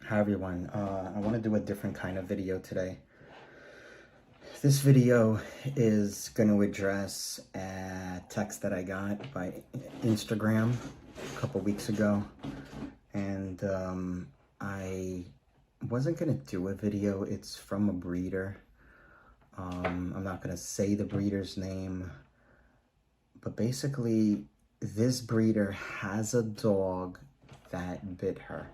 Hi everyone, I want to do a different kind of video today. This video is going to address a text that I got by Instagram a couple weeks ago, and I wasn't going to do a video. It's from a breeder. I'm not going to say the breeder's name, but basically this breeder has a dog that bit her.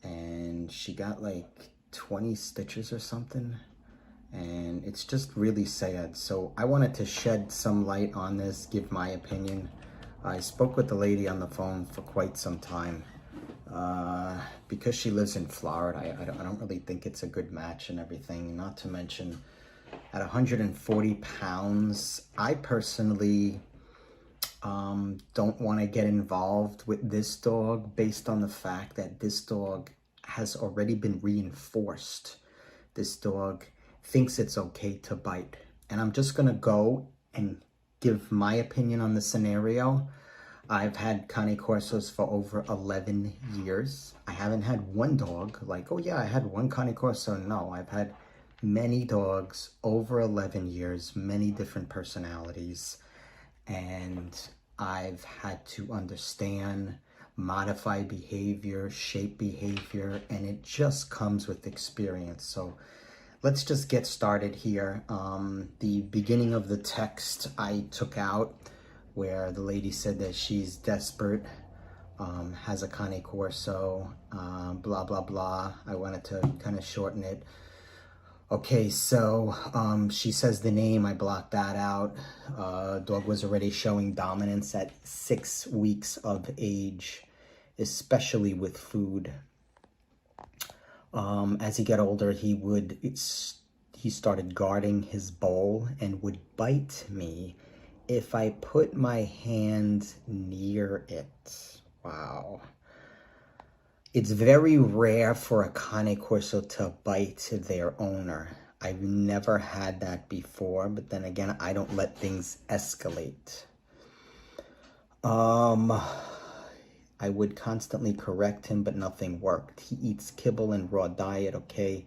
And she got like 20 stitches or something, and it's just really sad. So I wanted to shed some light on this, give my opinion. I spoke with the lady on the phone for quite some time. Because she lives in Florida, I don't really think it's a good match and everything. Not to mention, at 140 pounds, I personally don't want to get involved with this dog based on the fact that this dog has already been reinforced. This dog thinks it's okay to bite. And I'm just going to go and give my opinion on the scenario. I've had Cane Corsos for over 11 years. I haven't had one dog like, oh yeah, I had one Cane Corso. No, I've had many dogs over 11 years, many different personalities. And I've had to understand, modify behavior, shape behavior, and it just comes with experience. So let's just get started here. The beginning of the text I took out where the lady said that she's desperate, has a Cane Corso, blah, blah, blah. I wanted to kind of shorten it. Okay, so she says the name, I blocked that out. Dog was already showing dominance at 6 weeks of age, especially with food. As he got older, he started guarding his bowl and would bite me if I put my hand near it. Wow. It's very rare for a Cane Corso to bite their owner. I've never had that before, but then again, I don't let things escalate. I would constantly correct him, but nothing worked. He eats kibble and raw diet, okay?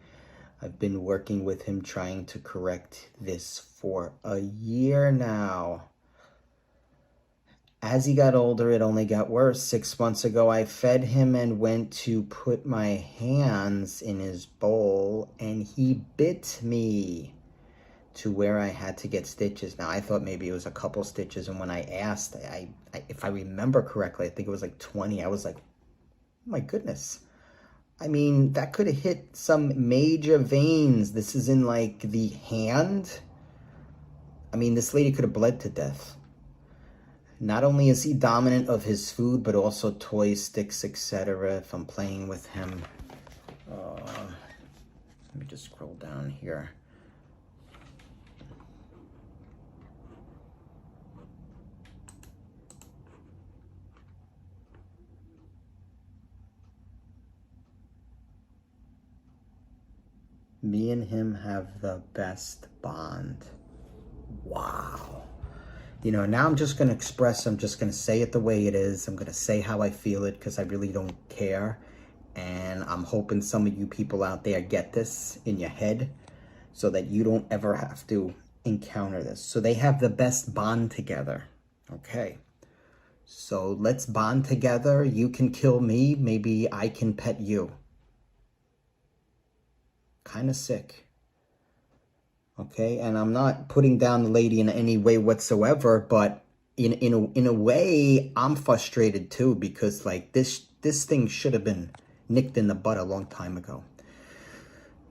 I've been working with him trying to correct this for a year now. As he got older, it only got worse. 6 months ago, I fed him and went to put my hands in his bowl, and he bit me to where I had to get stitches. Now, I thought maybe it was a couple stitches, and when I asked, if I remember correctly, I think it was like 20. I was like, oh my goodness. I mean, that could have hit some major veins. This is in like the hand. I mean, this lady could have bled to death. Not only is he dominant of his food, but also toys, sticks, etc. If I'm playing with him. Let me just scroll down here. Me and him have the best bond. Wow. You know, now I'm just going to express, I'm just going to say it the way it is. I'm going to say how I feel it because I really don't care. And I'm hoping some of you people out there get this in your head so that you don't ever have to encounter this. So they have the best bond together. Okay. So let's bond together. You can kill me. Maybe I can pet you. Kind of sick. Okay, and I'm not putting down the lady in any way whatsoever, but in a way, I'm frustrated too because like this thing should have been nicked in the butt a long time ago.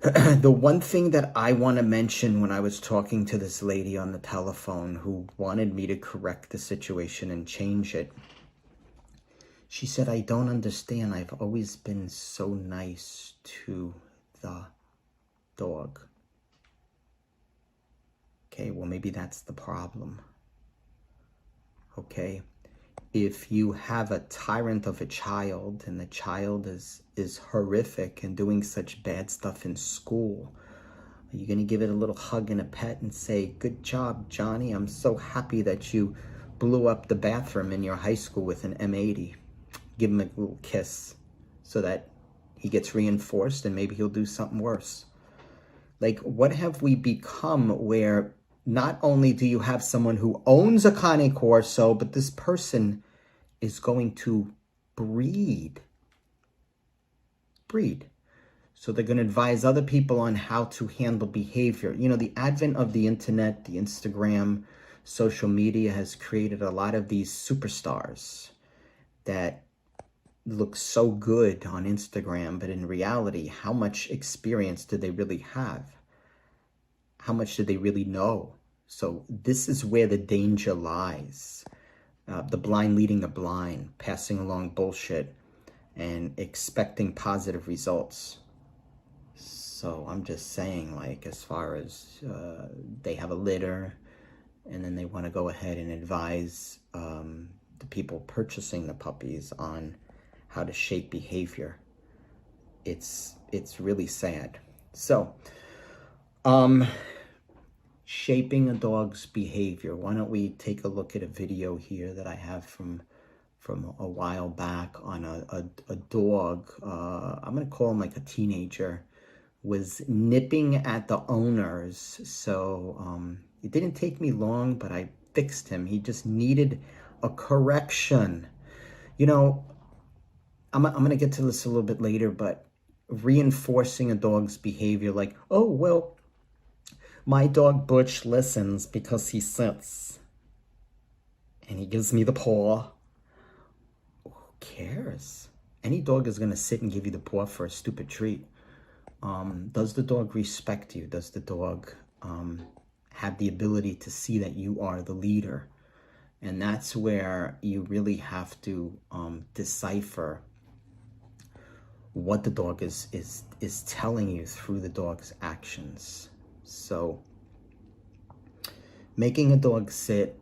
The one thing that I want to mention when I was talking to this lady on the telephone who wanted me to correct the situation and change it, she said, I don't understand. I've always been so nice to the dog. Okay, well, maybe that's the problem. Okay, if you have a tyrant of a child and the child is horrific and doing such bad stuff in school, are you going to give it a little hug and a pet and say, good job, Johnny. I'm so happy that you blew up the bathroom in your high school with an M80. Give him a little kiss so that he gets reinforced, and maybe he'll do something worse. Like, what have we become where not only do you have someone who owns a Cane Corso, but this person is going to breed. So they're going to advise other people on how to handle behavior. You know, the advent of the internet, the Instagram, social media has created a lot of these superstars that look so good on Instagram, but in reality, how much experience do they really have? How much do they really know? So this is where the danger lies. The blind leading the blind, passing along bullshit and expecting positive results. So I'm just saying, like, as far as they have a litter and then they want to go ahead and advise the people purchasing the puppies on how to shape behavior. It's really sad. So, shaping a dog's behavior. Why don't we take a look at a video here that I have from a while back on a dog. I'm gonna call him like a teenager, was nipping at the owners. So it didn't take me long, but I fixed him. He just needed a correction. You know, I'm gonna get to this a little bit later, but reinforcing a dog's behavior, like, oh, well, my dog Butch listens because he sits and he gives me the paw. Who cares? Any dog is gonna sit and give you the paw for a stupid treat. Does the dog respect you? Does the dog have the ability to see that you are the leader? And that's where you really have to decipher what the dog is telling you through the dog's actions. So making a dog sit,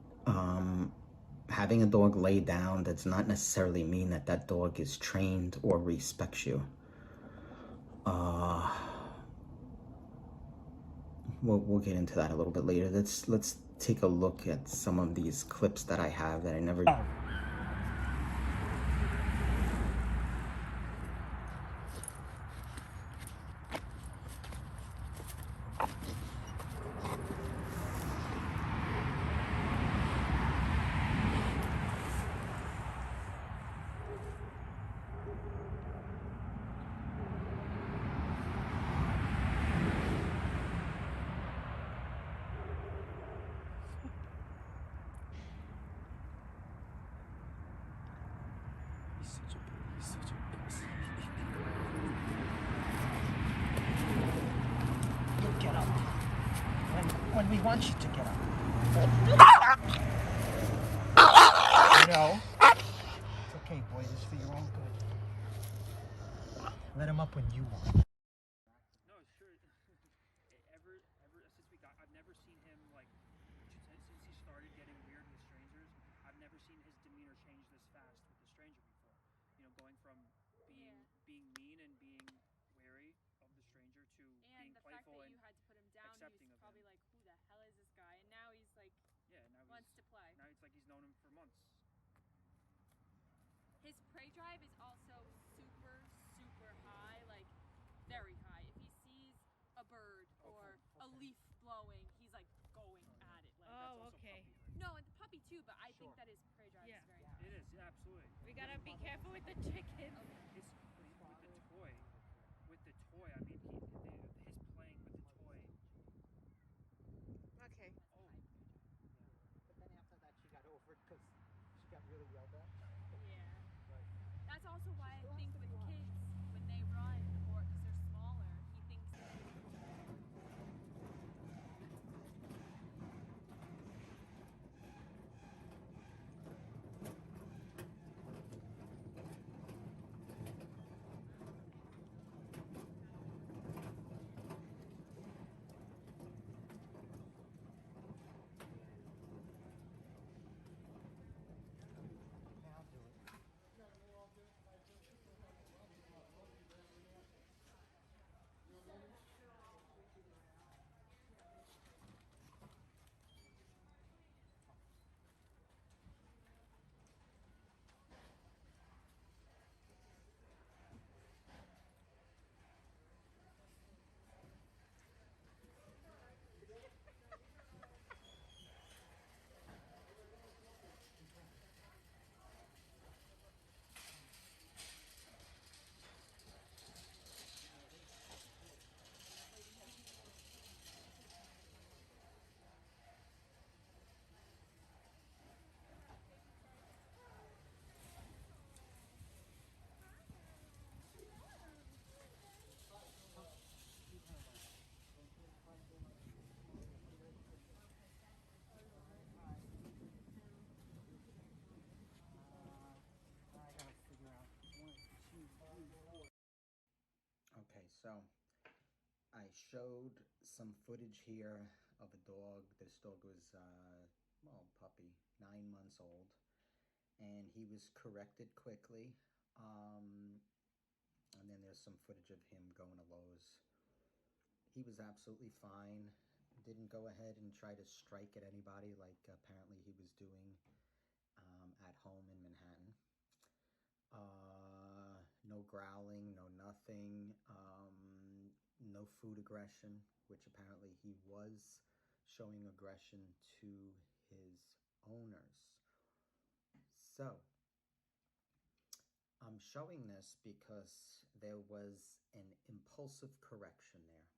having a dog lay down does not necessarily mean that that dog is trained or respects you. We'll get into that a little bit later. Let's take a look at some of these clips that I have that I never... Get up. When we want you to get up. No. It's okay, boy. This is for your own good. Let him up when you want. No, sure. ever since we got, I've never seen him like since he started getting weird with strangers. I've never seen his demeanor change this fast with a stranger before. You know, going from being mean and being wary of the stranger to being playful and accepting of him. Probably like, who the hell is this guy? And now he's like, now wants to play. Now it's like he's known him for months. His prey drive is also super, super high, like very high. If he sees a bird or a leaf blowing, he's like going at it. Like, That's also puppy, right? no, and the puppy too, but I think that his prey drive is very high. It is, absolutely. We gotta be careful with the chicken. With the toy, I mean, his playing with the toy. Okay. Oh. But then after that, she got over it because she got really yelled at. Yeah. That's also why I think with kids, when they run or because they're smaller, he thinks that. Now do it. So I showed some footage here of a dog. This dog was, well, puppy, 9 months old, and he was corrected quickly. And then there's some footage of him going to Lowe's. He was absolutely fine. Didn't go ahead and try to strike at anybody like apparently he was doing at home in Manhattan. No growling, no nothing, no food aggression, which apparently he was showing aggression to his owners. So I'm showing this because there was an impulsive correction there.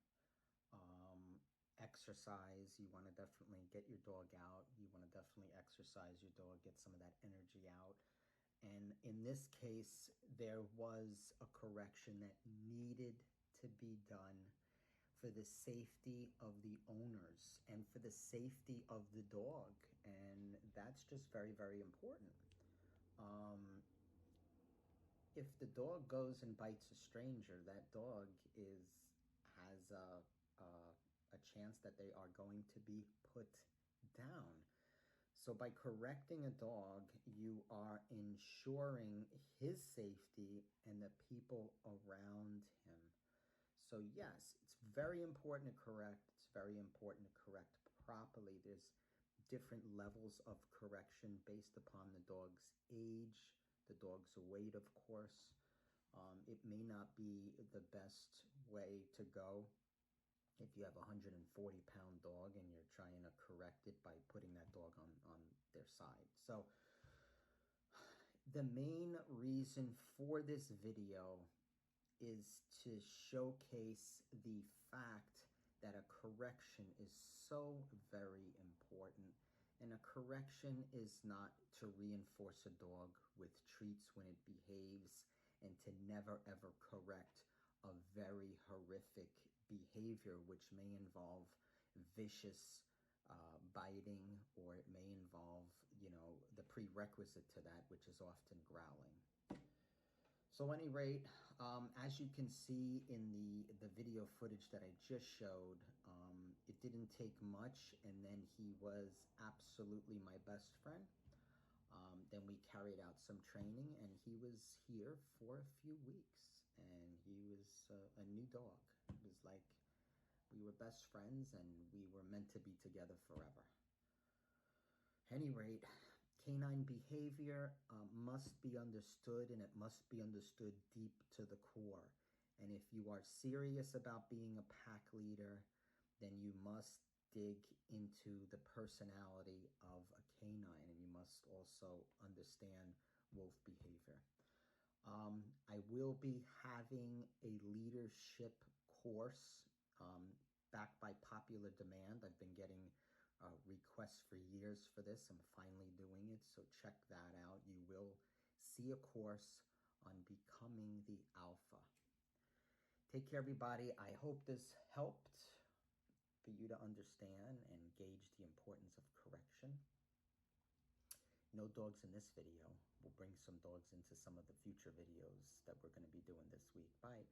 Exercise, you want to definitely get your dog out. You want to definitely exercise your dog, get some of that energy out. And in this case, there was a correction that needed to be done for the safety of the owners and for the safety of the dog. And that's just very, very important. If the dog goes and bites a stranger, that dog has a chance that they are going to be put down. So by correcting a dog, you are ensuring his safety and the people around him. So yes, it's very important to correct. It's very important to correct properly. There's different levels of correction based upon the dog's age, the dog's weight, of course. It may not be the best way to go if you have a 140-pound dog and you're trying to correct it by putting that dog on their side. So the main reason for this video is to showcase the fact that a correction is so very important. And a correction is not to reinforce a dog with treats when it behaves and to never ever correct a very horrific behavior, which may involve vicious biting, or it may involve, you know, the prerequisite to that, which is often growling. So at any rate, as you can see in the video footage that I just showed, it didn't take much, and then he was absolutely my best friend. Then we carried out some training, and he was here for a few weeks, and he was a new dog. It was like we were best friends, and we were meant to be together forever. At any rate, canine behavior must be understood, and it must be understood deep to the core. And if you are serious about being a pack leader, then you must dig into the personality of a canine, and you must also understand wolf behavior. I will be having a leadership course backed by popular demand. I've been getting requests for years for this. I'm finally doing it, so check that out. You will see a course on becoming the alpha. Take care, everybody. I hope this helped for you to understand and gauge the importance of correction. No dogs in this video. We'll bring some dogs into some of the future videos that we're going to be doing this week. Bye.